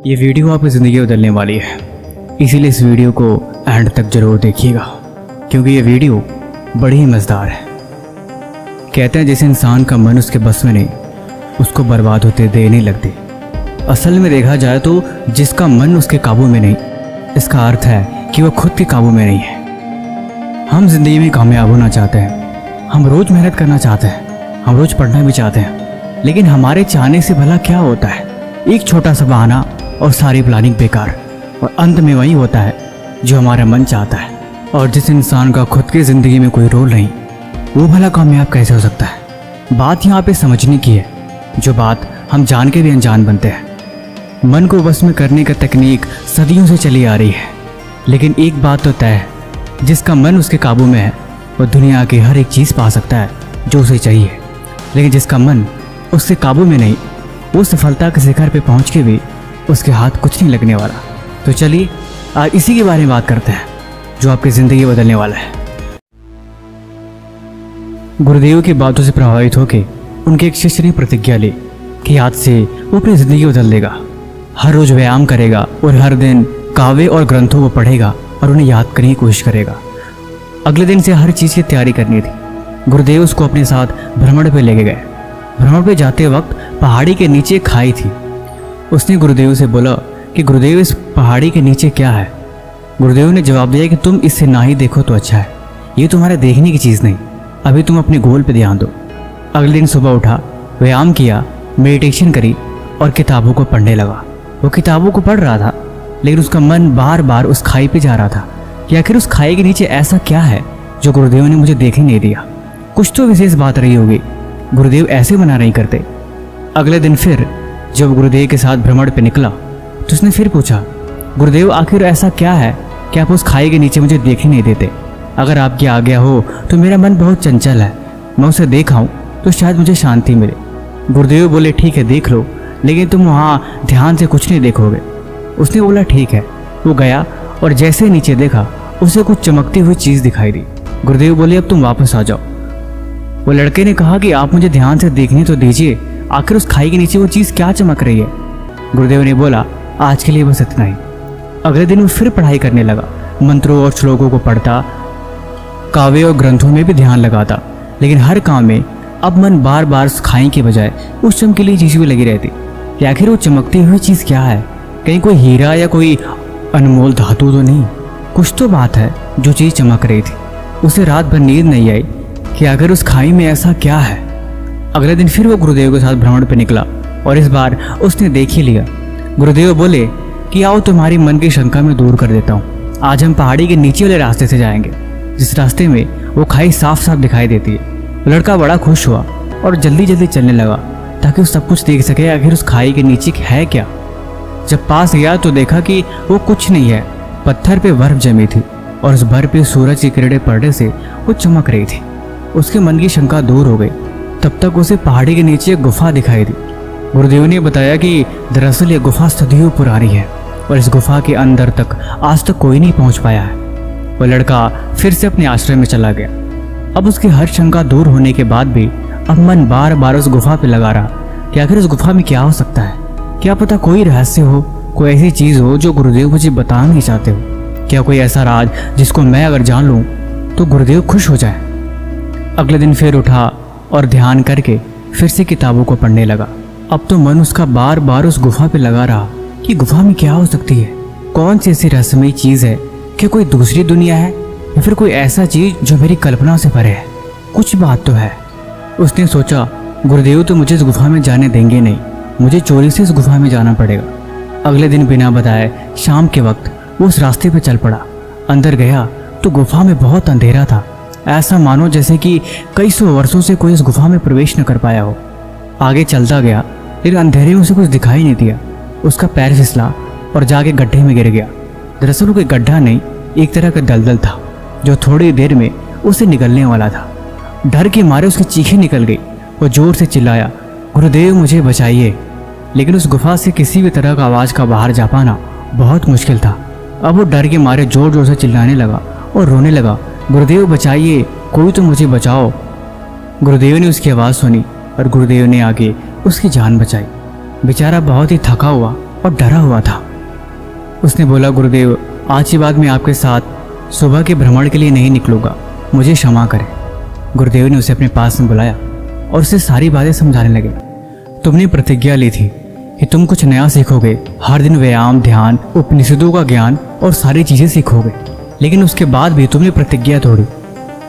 ये वीडियो आपकी ज़िंदगी बदलने वाली है, इसीलिए इस वीडियो को एंड तक ज़रूर देखिएगा क्योंकि ये वीडियो बड़ी ही मज़ेदार है। कहते हैं जिस इंसान का मन उसके बस में नहीं, उसको बर्बाद होते देर नहीं लगती। असल में देखा जाए तो जिसका मन उसके काबू में नहीं, इसका अर्थ है कि वो खुद के काबू में नहीं है। हम जिंदगी में कामयाब होना चाहते हैं, हम रोज़ मेहनत करना चाहते हैं, हम रोज़ पढ़ना भी चाहते हैं, लेकिन हमारे चाहने से भला क्या होता है? एक छोटा सा बहाना और सारी प्लानिंग बेकार, और अंत में वही होता है जो हमारा मन चाहता है। और जिस इंसान का खुद की ज़िंदगी में कोई रोल नहीं, वो भला कामयाब कैसे हो सकता है? बात यहाँ पे समझने की है, जो बात हम जान के भी अनजान बनते हैं। मन को बस में करने का तकनीक सदियों से चली आ रही है, लेकिन एक बात तो तय है, जिसका मन उसके काबू में है वो दुनिया की हर एक चीज़ पा सकता है जो उसे चाहिए, लेकिन जिसका मन उसके काबू में नहीं, वो सफलता के शिखर पे पहुंच के भी उसके हाथ कुछ नहीं लगने वाला। तो चलिए आज इसी के बारे में बात करते हैं जो आपकी ज़िंदगी बदलने वाला है। गुरुदेव की बातों से प्रभावित होकर उनके एक शिष्य ने प्रतिज्ञा ली कि आज से वो अपनी ज़िंदगी बदल देगा। हर रोज़ व्यायाम करेगा और हर दिन काव्य और ग्रंथों को पढ़ेगा और उन्हें याद करने की कोशिश करेगा। अगले दिन से हर चीज़ की तैयारी करनी थी। गुरुदेव उसको अपने साथ भ्रमण पे लेके गए। भ्रमण पे जाते वक्त पहाड़ी के नीचे एक खाई थी। उसने गुरुदेव से बोला कि गुरुदेव इस पहाड़ी के नीचे क्या है? गुरुदेव ने जवाब दिया कि तुम इससे ना ही देखो तो अच्छा है, ये तुम्हारे देखने की चीज़ नहीं, अभी तुम अपने गोल पे ध्यान दो। अगले दिन सुबह उठा, व्यायाम किया, मेडिटेशन करी और किताबों को पढ़ने लगा। वो किताबों को पढ़ रहा था, लेकिन उसका मन बार बार उस खाई पे जा रहा था कि आखिर उस खाई के नीचे ऐसा क्या है जो गुरुदेव ने मुझे देखने नहीं दिया। कुछ तो विशेष बात रही होगी, गुरुदेव ऐसे मना नहीं करते। अगले दिन फिर जब गुरुदेव के साथ भ्रमण पे निकला तो उसने फिर पूछा, गुरुदेव आखिर ऐसा क्या है कि आप उस खाई के नीचे मुझे देखने नहीं देते? अगर आपकी आज्ञा हो तो मेरा मन बहुत चंचल है, मैं उसे देख आऊँ तो शायद मुझे शांति मिले। गुरुदेव बोले ठीक है देख लो, लेकिन तुम वहाँ ध्यान से कुछ नहीं देखोगे। उसने बोला ठीक है। वो गया और जैसे नीचे देखा उसे कुछ चमकती हुई चीज़ दिखाई दी। गुरुदेव बोले अब तुम वापस आ जाओ। वो लड़के ने कहा कि आप मुझे ध्यान से देखने तो दीजिए, आखिर उस खाई के नीचे वो चीज़ क्या चमक रही है? गुरुदेव ने बोला आज के लिए बस इतना ही। अगले दिन वो फिर पढ़ाई करने लगा, मंत्रों और श्लोकों को पढ़ता, काव्य और ग्रंथों में भी ध्यान लगाता, लेकिन हर काम में अब मन बार बार उस खाई के बजाय उस चमकीली चीज़ में लगी रहती कि आखिर वो चमकती हुई चीज़ क्या है? कहीं कोई हीरा या कोई अनमोल धातु तो नहीं? कुछ तो बात है जो चीज़ चमक रही थी। उसे रात भर नींद नहीं आई कि आखिर उस खाई में ऐसा क्या है। अगले दिन फिर वो गुरुदेव के साथ भ्रमण पर निकला और इस बार उसने देख ही लिया। गुरुदेव बोले कि आओ तुम्हारी मन की शंका में दूर कर देता हूँ। आज हम पहाड़ी के नीचे वाले रास्ते से जाएंगे, जिस रास्ते में वो खाई साफ साफ दिखाई देती है। लड़का बड़ा खुश हुआ और जल्दी जल्दी चलने लगा ताकि वो सब कुछ देख सके आखिर उस खाई के नीचे है क्या। जब पास गया तो देखा कि वो कुछ नहीं है, पत्थर पे बर्फ जमी थी और उस बर्फ पे सूरज की किरणें पड़ने से वो चमक रही थी। उसके मन की शंका दूर हो गई। तब तक उसे पहाड़ी के नीचे एक गुफा दिखाई दी। गुरुदेव ने बताया कि दरअसल ये गुफा सदियों पुरानी है और इस गुफा के अंदर तक आज तक कोई नहीं पहुंच पाया है। वह लड़का फिर से अपने आश्रम में चला गया। अब उसकी हर शंका दूर होने के बाद भी अब मन बार बार उस गुफा पे लगा रहा कि आखिर उस गुफा में क्या हो सकता है। क्या पता कोई रहस्य हो, कोई ऐसी चीज़ हो जो गुरुदेव मुझे बताना नहीं चाहते हो। क्या कोई ऐसा राज जिसको मैं अगर जान लूँ तो गुरुदेव खुश हो जाए। अगले दिन फिर उठा और ध्यान करके फिर से किताबों को पढ़ने लगा। अब तो मन उसका बार बार उस गुफा पे लगा रहा कि गुफा में क्या हो सकती है, कौन सी ऐसी रहस्यमयी चीज़ है, क्या कोई दूसरी दुनिया है या फिर कोई ऐसा चीज़ जो मेरी कल्पना से परे है। कुछ बात तो है। उसने सोचा गुरुदेव तो मुझे इस गुफा में जाने देंगे नहीं, मुझे चोरी से इस गुफा में जाना पड़ेगा। अगले दिन बिना बताए शाम के वक्त वो उस रास्ते पर चल पड़ा। अंदर गया तो गुफा में बहुत अंधेरा था, ऐसा मानो जैसे कि कई सौ वर्षों से कोई इस गुफा में प्रवेश न कर पाया हो। आगे चलता गया लेकिन अंधेरे में उसे कुछ दिखाई नहीं दिया। उसका पैर फिसला और जाके गड्ढे में गिर गया। दरअसल वो कोई गड्ढा नहीं, एक तरह का दलदल था जो थोड़ी देर में उसे निकलने वाला था। डर के मारे उसकी चीखें निकल गई। वो जोर से चिल्लाया, गुरुदेव मुझे बचाइए। लेकिन उस गुफा से किसी भी तरह का आवाज़ का बाहर जा पाना बहुत मुश्किल था। अब वो डर के मारे जोर जोर से चिल्लाने लगा और रोने लगा, गुरुदेव बचाइए, कोई तो मुझे बचाओ। गुरुदेव ने उसकी आवाज़ सुनी और गुरुदेव ने आगे उसकी जान बचाई। बेचारा बहुत ही थका हुआ और डरा हुआ था। उसने बोला, गुरुदेव आज के बाद मैं आपके साथ सुबह के भ्रमण के लिए नहीं निकलूंगा, मुझे क्षमा करें। गुरुदेव ने उसे अपने पास में बुलाया और उसे सारी बातें समझाने लगे। तुमने प्रतिज्ञा ली थी कि तुम कुछ नया सीखोगे, हर दिन व्यायाम, ध्यान, उपनिषदों का ज्ञान और सारी चीजें सीखोगे, लेकिन उसके बाद भी तुमने प्रतिज्ञा तोड़ी।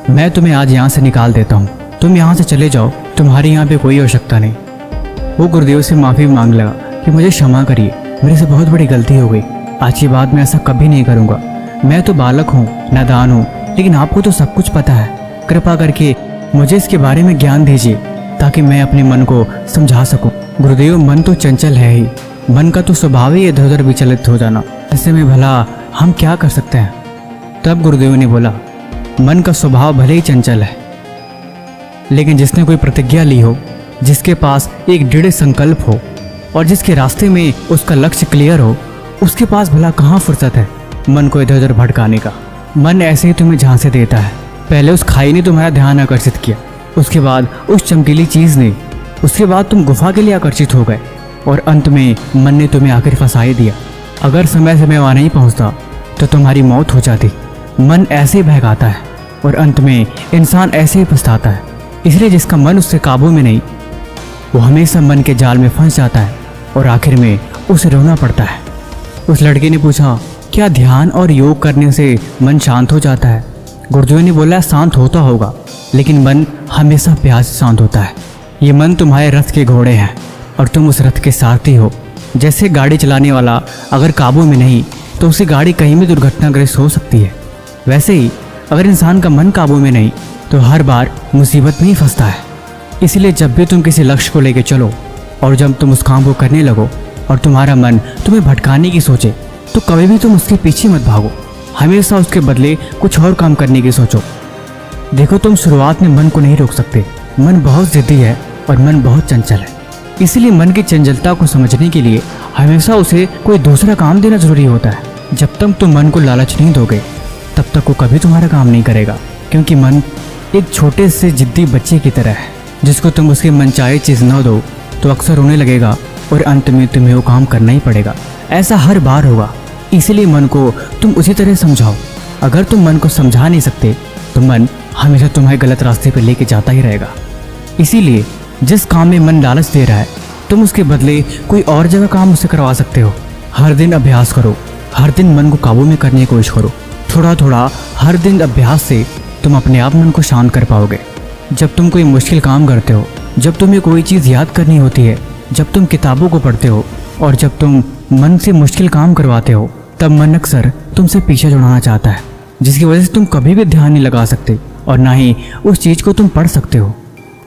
मैं तुम्हें आज यहाँ से निकाल देता हूँ, तुम यहाँ से चले जाओ, तुम्हारी यहाँ पे कोई आवश्यकता नहीं। वो गुरुदेव से माफ़ी मांग लगा कि मुझे क्षमा करिए, मेरे से बहुत बड़ी गलती हो गई, आज के बाद मैं ऐसा कभी नहीं करूँगा। मैं तो बालक हूँ, नादान हूँ, लेकिन आपको तो सब कुछ पता है। कृपा करके मुझे इसके बारे में ज्ञान दीजिए ताकि मैं अपने मन को समझा सकूँ। गुरुदेव, मन तो चंचल है ही, मन का तो स्वभाव ही इधर उधर विचलित हो जाना, ऐसे में भला हम क्या कर सकते हैं। तब गुरुदेव ने बोला, मन का स्वभाव भले ही चंचल है, लेकिन जिसने कोई प्रतिज्ञा ली हो, जिसके पास एक दृढ़ संकल्प हो और जिसके रास्ते में उसका लक्ष्य क्लियर हो, उसके पास भला कहाँ फुर्सत है मन को इधर उधर भटकाने का। मन ऐसे ही तुम्हें झांसे देता है। पहले उस खाई ने तुम्हारा ध्यान आकर्षित किया, उसके बाद उस चमकीली चीज ने, उसके बाद तुम गुफा के लिए आकर्षित हो गए और अंत में मन ने तुम्हें आखिर फंसा ही दिया। अगर समय से मैं वहाँ नहीं पहुँचता तो तुम्हारी मौत हो जाती। मन ऐसे ही बहकाता है और अंत में इंसान ऐसे ही पछताता है। इसलिए जिसका मन उससे काबू में नहीं, वो हमेशा मन के जाल में फंस जाता है और आखिर में उसे रोना पड़ता है। उस लड़के ने पूछा, क्या ध्यान और योग करने से मन शांत हो जाता है? गुरुदेव ने बोला, शांत होता होगा, लेकिन मन हमेशा प्यास से शांत होता है। ये मन तुम्हारे रथ के घोड़े हैं और तुम उस रथ के सारथी हो। जैसे गाड़ी चलाने वाला अगर काबू में नहीं तो उसकी गाड़ी कहीं भी दुर्घटनाग्रस्त हो सकती है, वैसे ही अगर इंसान का मन काबू में नहीं तो हर बार मुसीबत में ही फंसता है। इसलिए जब भी तुम किसी लक्ष्य को लेकर चलो और जब तुम उस काम को करने लगो और तुम्हारा मन तुम्हें भटकाने की सोचे, तो कभी भी तुम उसके पीछे मत भागो, हमेशा उसके बदले कुछ और काम करने की सोचो। देखो, तुम शुरुआत में मन को नहीं रोक सकते, मन बहुत जिद्दी है और मन बहुत चंचल है। इसलिए मन की चंचलता को समझने के लिए हमेशा उसे कोई दूसरा काम देना जरूरी होता है। जब तक तुम मन को लालच नहीं दोगे तब तक वो कभी तुम्हारा काम नहीं करेगा, क्योंकि मन एक छोटे से जिद्दी बच्चे की तरह है, जिसको तुम उसके मनचाहे चीज़ न दो तो अक्सर रोने लगेगा और अंत में तुम्हें वो काम करना ही पड़ेगा। ऐसा हर बार होगा। इसलिए मन को तुम उसी तरह समझाओ। अगर तुम मन को समझा नहीं सकते तो मन हमेशा तुम्हें गलत रास्ते पर लेके जाता ही रहेगा। इसीलिए जिस काम में मन लालच दे रहा है, तुम उसके बदले कोई और जगह काम उससे करवा सकते हो। हर दिन अभ्यास करो, हर दिन मन को काबू में करने की कोशिश करो। थोड़ा थोड़ा हर दिन अभ्यास से तुम अपने आप मन को शांत कर पाओगे। जब तुम कोई मुश्किल काम करते हो, जब तुम्हें कोई चीज़ याद करनी होती है, जब तुम किताबों को पढ़ते हो और जब तुम मन से मुश्किल काम करवाते हो, तब मन अक्सर तुमसे पीछे छुड़ाना चाहता है, जिसकी वजह से तुम कभी भी ध्यान नहीं लगा सकते और ना ही उस चीज़ को तुम पढ़ सकते हो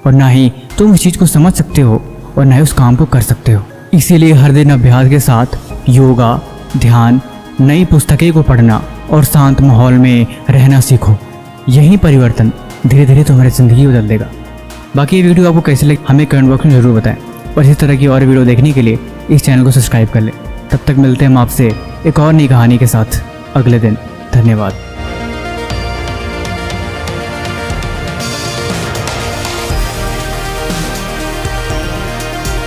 और ना ही तुम उस चीज़ को समझ सकते हो और ना ही उस काम को कर सकते हो। इसीलिए हर दिन अभ्यास के साथ योगा, ध्यान, नई पुस्तकें को पढ़ना और शांत माहौल में रहना सीखो। यही परिवर्तन धीरे धीरे तुम्हारी ज़िंदगी बदल देगा। बाकी ये वीडियो आपको कैसे लगी हमें कमेंट बॉक्स में ज़रूर बताएं और इसी तरह की और वीडियो देखने के लिए इस चैनल को सब्सक्राइब कर लें। तब तक मिलते हैं हम आपसे एक और नई कहानी के साथ अगले दिन। धन्यवाद।